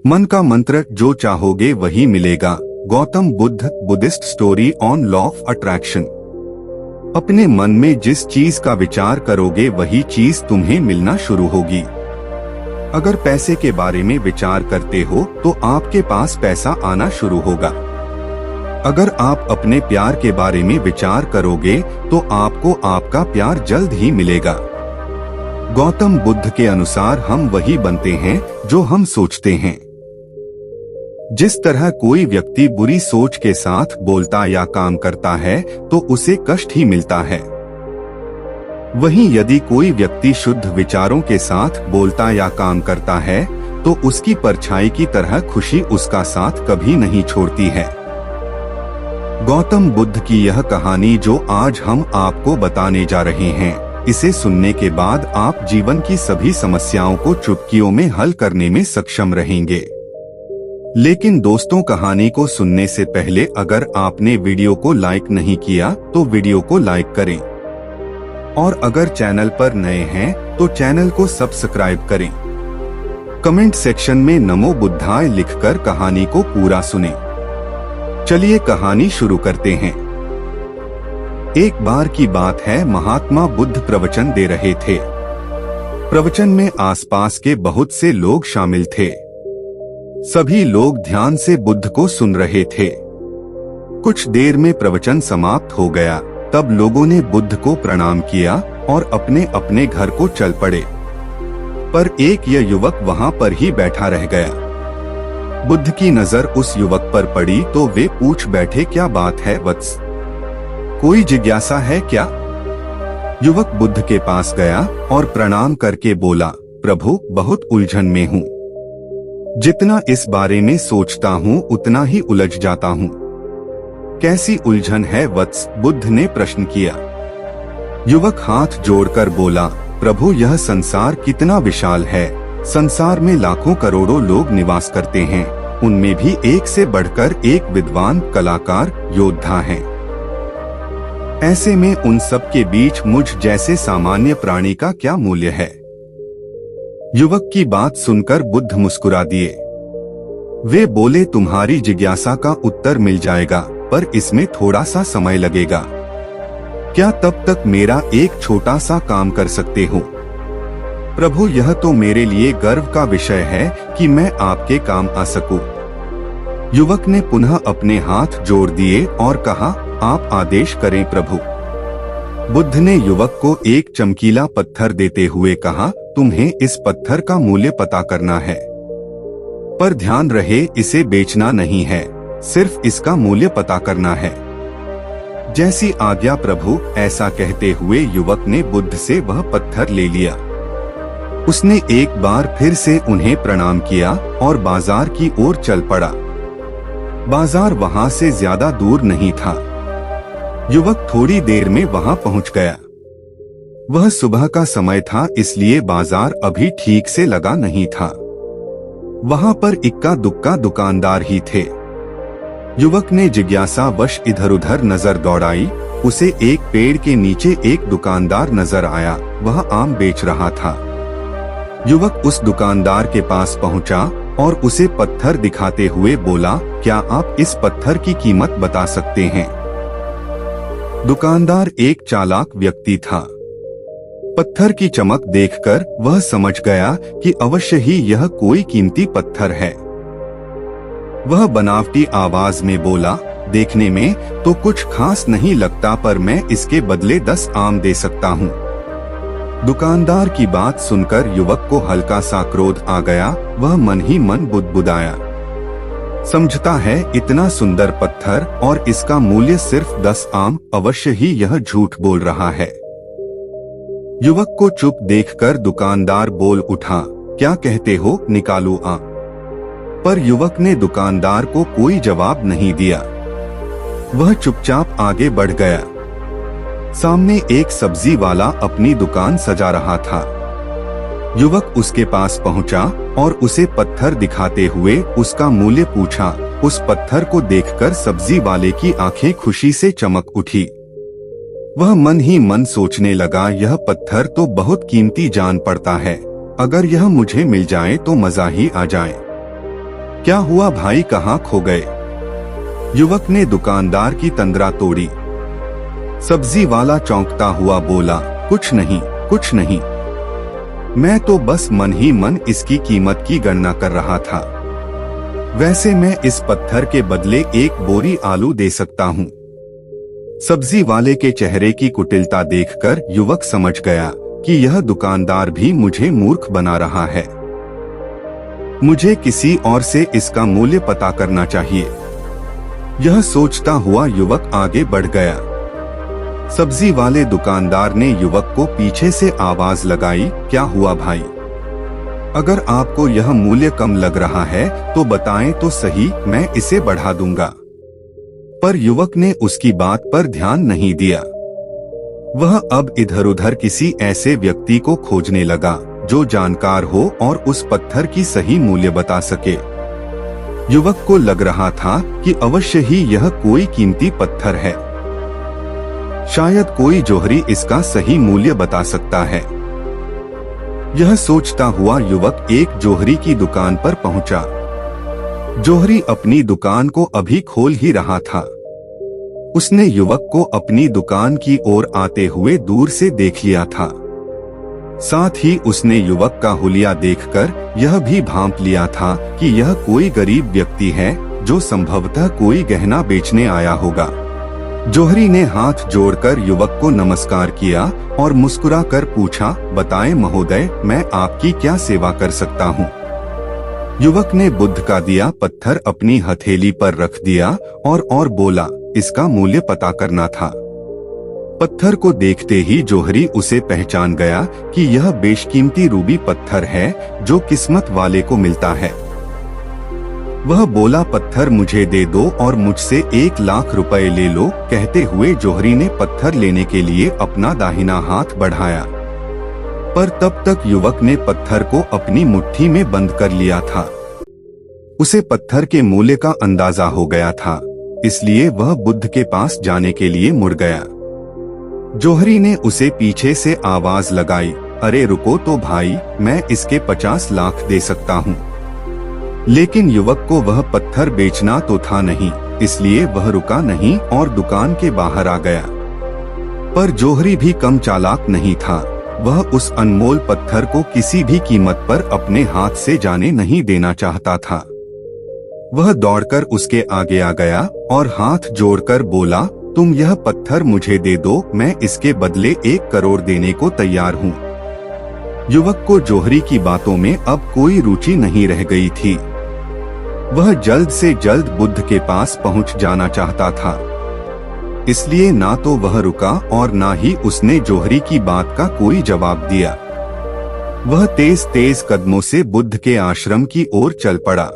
मन का मंत्र, जो चाहोगे वही मिलेगा। Gautam Buddha, Buddhist story on law of attraction. अपने मन में जिस चीज का विचार करोगे वही चीज तुम्हें मिलना शुरू होगी। अगर पैसे के बारे में विचार करते हो तो आपके पास पैसा आना शुरू होगा। अगर आप अपने प्यार के बारे में विचार करोगे तो आपको आपका प्यार जल्द ही मिलेगा। गौतम बुद्ध के अनुसार हम वही बनते हैं जो हम सोचते हैं। जिस तरह कोई व्यक्ति बुरी सोच के साथ बोलता या काम करता है तो उसे कष्ट ही मिलता है, वहीं यदि कोई व्यक्ति शुद्ध विचारों के साथ बोलता या काम करता है तो उसकी परछाई की तरह खुशी उसका साथ कभी नहीं छोड़ती है। गौतम बुद्ध की यह कहानी जो आज हम आपको बताने जा रहे हैं, इसे सुनने के बाद आप जीवन की सभी समस्याओं को चुटकियों में हल करने में सक्षम रहेंगे। लेकिन दोस्तों, कहानी को सुनने से पहले अगर आपने वीडियो को लाइक नहीं किया तो वीडियो को लाइक करें, और अगर चैनल पर नए हैं तो चैनल को सब्सक्राइब करें। कमेंट सेक्शन में नमो बुद्धाय लिखकर कहानी को पूरा सुनें। चलिए कहानी शुरू करते हैं। एक बार की बात है, महात्मा बुद्ध प्रवचन दे रहे थे। प्रवचन में आसपास के बहुत से लोग शामिल थे। सभी लोग ध्यान से बुद्ध को सुन रहे थे। कुछ देर में प्रवचन समाप्त हो गया। तब लोगों ने बुद्ध को प्रणाम किया और अपने अपने घर को चल पड़े। पर एक यह युवक वहां पर ही बैठा रह गया। बुद्ध की नजर उस युवक पर पड़ी तो वे पूछ बैठे, क्या बात है वत्स, कोई जिज्ञासा है क्या? युवक बुद्ध के पास गया और प्रणाम करके बोला, प्रभु, बहुत उलझन में हूँ। जितना इस बारे में सोचता हूँ उतना ही उलझ जाता हूँ। कैसी उलझन है वत्स? बुद्ध ने प्रश्न किया। युवक हाथ जोड़कर बोला, प्रभु, यह संसार कितना विशाल है। संसार में लाखों करोड़ों लोग निवास करते हैं। उनमें भी एक से बढ़कर एक विद्वान, कलाकार, योद्धा हैं। ऐसे में उन सब के बीच मुझ जैसे सामान्य प्राणी का क्या मूल्य है? युवक की बात सुनकर बुद्ध मुस्कुरा दिए। वे बोले, तुम्हारी जिज्ञासा का उत्तर मिल जाएगा, पर इसमें थोड़ा सा समय लगेगा। क्या तब तक मेरा एक छोटा सा काम कर सकते हो? प्रभु, यह तो मेरे लिए गर्व का विषय है कि मैं आपके काम आ सकूं। युवक ने पुनः अपने हाथ जोड़ दिए और कहा, आप आदेश करें प्रभु। बुद्ध ने युवक को एक चमकीला पत्थर देते हुए कहा, तुम्हें इस पत्थर का मूल्य पता करना है, पर ध्यान रहे इसे बेचना नहीं है, सिर्फ इसका मूल्य पता करना है। जैसी आज्ञा प्रभु। ऐसा कहते हुए युवक ने बुद्ध से वह पत्थर ले लिया। उसने एक बार फिर से उन्हें प्रणाम किया और बाजार की ओर चल पड़ा। बाजार वहां से ज्यादा दूर नहीं था। युवक थोड़ी देर में वहां पहुंच गया। वह सुबह का समय था, इसलिए बाजार अभी ठीक से लगा नहीं था। वहां पर इक्का दुक्का दुकानदार ही थे। युवक ने जिज्ञासावश इधर उधर नजर दौड़ाई। उसे एक पेड़ के नीचे एक दुकानदार नजर आया। वह आम बेच रहा था। युवक उस दुकानदार के पास पहुंचा और उसे पत्थर दिखाते हुए बोला, क्या आप इस पत्थर की कीमत बता सकते हैं? दुकानदार एक चालाक व्यक्ति था। पत्थर की चमक देखकर वह समझ गया कि अवश्य ही यह कोई कीमती पत्थर है। वह बनावटी आवाज में बोला, देखने में तो कुछ खास नहीं लगता, पर मैं इसके बदले 10 आम दे सकता हूँ। दुकानदार की बात सुनकर युवक को हल्का सा क्रोध आ गया। वह मन ही मन बुदबुदाया, समझता है इतना सुंदर पत्थर और इसका मूल्य सिर्फ 10 आम, अवश्य ही यह झूठ बोल रहा है। युवक को चुप देखकर दुकानदार बोल उठा, क्या कहते हो, निकालो आम। पर युवक ने दुकानदार को कोई जवाब नहीं दिया। वह चुपचाप आगे बढ़ गया। सामने एक सब्जी वाला अपनी दुकान सजा रहा था। युवक उसके पास पहुंचा और उसे पत्थर दिखाते हुए उसका मूल्य पूछा। उस पत्थर को देखकर सब्जी वाले की आंखें खुशी से चमक उठी। वह मन ही मन सोचने लगा, यह पत्थर तो बहुत कीमती जान पड़ता है। अगर यह मुझे मिल जाए तो मजा ही आ जाए। क्या हुआ भाई, कहाँ खो गए? युवक ने दुकानदार की तंद्रा तोड़ी। सब्जी वाला चौंकता हुआ बोला, कुछ नहीं, कुछ नहीं, मैं तो बस मन ही मन इसकी कीमत की गणना कर रहा था। वैसे मैं इस पत्थर के बदले एक बोरी आलू दे सकता हूँ। सब्जी वाले के चेहरे की कुटिलता देखकर युवक समझ गया कि यह दुकानदार भी मुझे मूर्ख बना रहा है। मुझे किसी और से इसका मूल्य पता करना चाहिए। यह सोचता हुआ युवक आगे बढ़ गया। सब्जी वाले दुकानदार ने युवक को पीछे से आवाज लगाई, क्या हुआ भाई? अगर आपको यह मूल्य कम लग रहा है तो बताएं तो सही, मैं इसे बढ़ा दूंगा। पर युवक ने उसकी बात पर ध्यान नहीं दिया। वह अब इधर उधर किसी ऐसे व्यक्ति को खोजने लगा जो जानकार हो और उस पत्थर की सही मूल्य बता सके। युवक को लग रहा था कि अवश्य ही यह कोई कीमती पत्थर है। शायद कोई जौहरी इसका सही मूल्य बता सकता है। यह सोचता हुआ युवक एक जौहरी की दुकान पर पहुंचा। जौहरी अपनी दुकान को अभी खोल ही रहा था। उसने युवक को अपनी दुकान की ओर आते हुए दूर से देख लिया था। साथ ही उसने युवक का हुलिया देखकर यह भी भांप लिया था कि यह कोई गरीब व्यक्ति है जो संभवतः कोई गहना बेचने आया होगा। जौहरी ने हाथ जोड़कर युवक को नमस्कार किया और मुस्कुराकर पूछा, बताएं महोदय, मैं आपकी क्या सेवा कर सकता हूँ? युवक ने बुद्ध का दिया पत्थर अपनी हथेली पर रख दिया और बोला, इसका मूल्य पता करना था। पत्थर को देखते ही जौहरी उसे पहचान गया कि यह बेशकीमती रूबी पत्थर है जो किस्मत वाले को मिलता है। वह बोला, पत्थर मुझे दे दो और मुझसे 1 लाख रुपए ले लो। कहते हुए जौहरी ने पत्थर लेने के लिए अपना दाहिना हाथ बढ़ाया, पर तब तक युवक ने पत्थर को अपनी मुट्ठी में बंद कर लिया था। उसे पत्थर के मूल्य का अंदाजा हो गया था, इसलिए वह बुद्ध के पास जाने के लिए मुड़ गया। जौहरी ने उसे पीछे से आवाज लगाई, अरे रुको तो भाई, मैं इसके 50 लाख दे सकता हूँ। लेकिन युवक को वह पत्थर बेचना तो था नहीं, इसलिए वह रुका नहीं और दुकान के बाहर आ गया। पर जौहरी भी कम चालाक नहीं था। वह उस अनमोल पत्थर को किसी भी कीमत पर अपने हाथ से जाने नहीं देना चाहता था। वह दौड़कर उसके आगे आ गया और हाथ जोड़कर बोला, तुम यह पत्थर मुझे दे दो, मैं इसके बदले 1 करोड़ देने को तैयार हूँ। युवक को जौहरी की बातों में अब कोई रुचि नहीं रह गई थी। वह जल्द से जल्द बुद्ध के पास पहुंच जाना चाहता था, इसलिए ना तो वह रुका और ना ही उसने जौहरी की बात का कोई जवाब दिया। वह तेज तेज कदमों से बुद्ध के आश्रम की ओर चल पड़ा।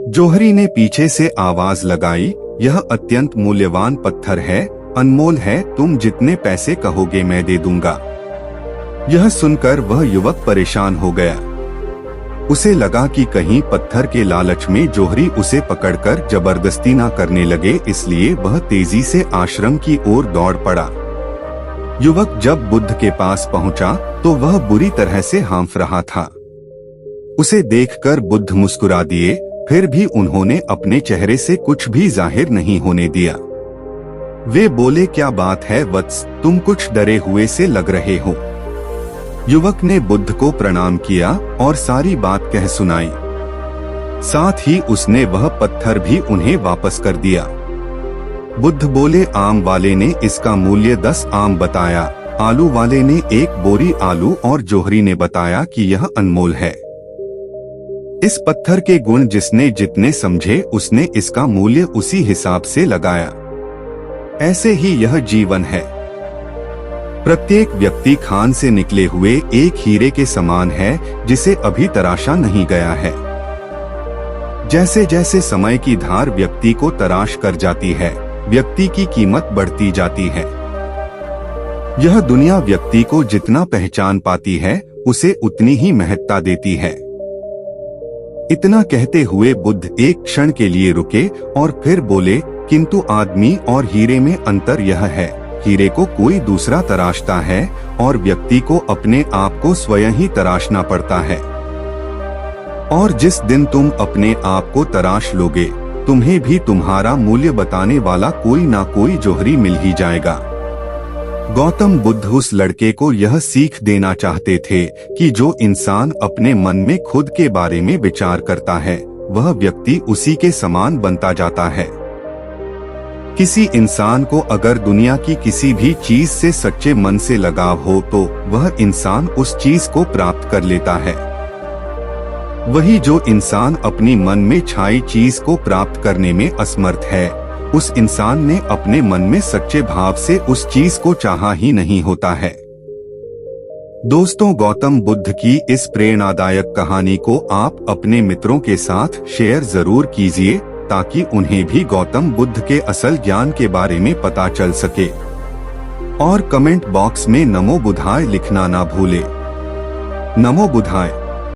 जौहरी ने पीछे से आवाज लगाई, यह अत्यंत मूल्यवान पत्थर है, अनमोल है, तुम जितने पैसे कहोगे मैं दे दूंगा। यह सुनकर वह युवक परेशान हो गया। उसे लगा कि कहीं पत्थर के लालच में जौहरी उसे पकड़कर जबरदस्ती ना करने लगे, इसलिए वह तेजी से आश्रम की ओर दौड़ पड़ा। युवक जब बुद्ध के पास पहुंचा तो वह बुरी तरह से हांफ रहा था। उसे देखकर बुद्ध मुस्कुरा दिए, फिर भी उन्होंने अपने चेहरे से कुछ भी जाहिर नहीं होने दिया। वे बोले, क्या बात है वत्स, तुम कुछ डरे हुए से लग रहे हो। युवक ने बुद्ध को प्रणाम किया और सारी बात कह सुनाई। साथ ही उसने वह पत्थर भी उन्हें वापस कर दिया। बुद्ध बोले, आम वाले ने इसका मूल्य 10 आम बताया, आलू वाले ने 1 बोरी आलू और जौहरी ने बताया कि यह अनमोल है। इस पत्थर के गुण जिसने जितने समझे उसने इसका मूल्य उसी हिसाब से लगाया। ऐसे ही यह जीवन है। प्रत्येक व्यक्ति खान से निकले हुए एक हीरे के समान है जिसे अभी तराशा नहीं गया है। जैसे जैसे समय की धार व्यक्ति को तराश कर जाती है, व्यक्ति की कीमत बढ़ती जाती है। यह दुनिया व्यक्ति को जितना पहचान पाती है उसे उतनी ही महत्ता देती है। इतना कहते हुए बुद्ध एक क्षण के लिए रुके और फिर बोले, किंतु आदमी और हीरे में अंतर यह है, हीरे को कोई दूसरा तराशता है और व्यक्ति को अपने आप को स्वयं ही तराशना पड़ता है। और जिस दिन तुम अपने आप को तराश लोगे, तुम्हें भी तुम्हारा मूल्य बताने वाला कोई ना कोई जौहरी मिल ही जाएगा। गौतम बुद्ध उस लड़के को यह सीख देना चाहते थे कि जो इंसान अपने मन में खुद के बारे में विचार करता है, वह व्यक्ति उसी के समान बनता जाता है। किसी इंसान को अगर दुनिया की किसी भी चीज से सच्चे मन से लगाव हो तो वह इंसान उस चीज को प्राप्त कर लेता है। वही जो इंसान अपनी मन में छाई चीज को प्राप्त करने में असमर्थ है, उस इंसान ने अपने मन में सच्चे भाव से उस चीज को चाहा ही नहीं होता है। दोस्तों, गौतम बुद्ध की इस प्रेरणादायक कहानी को आप अपने मित्रों के साथ शेयर जरूर कीजिए ताकि उन्हें भी गौतम बुद्ध के असल ज्ञान के बारे में पता चल सके। और कमेंट बॉक्स में नमो बुद्धाय लिखना ना भूले। नमो बुद्धाय।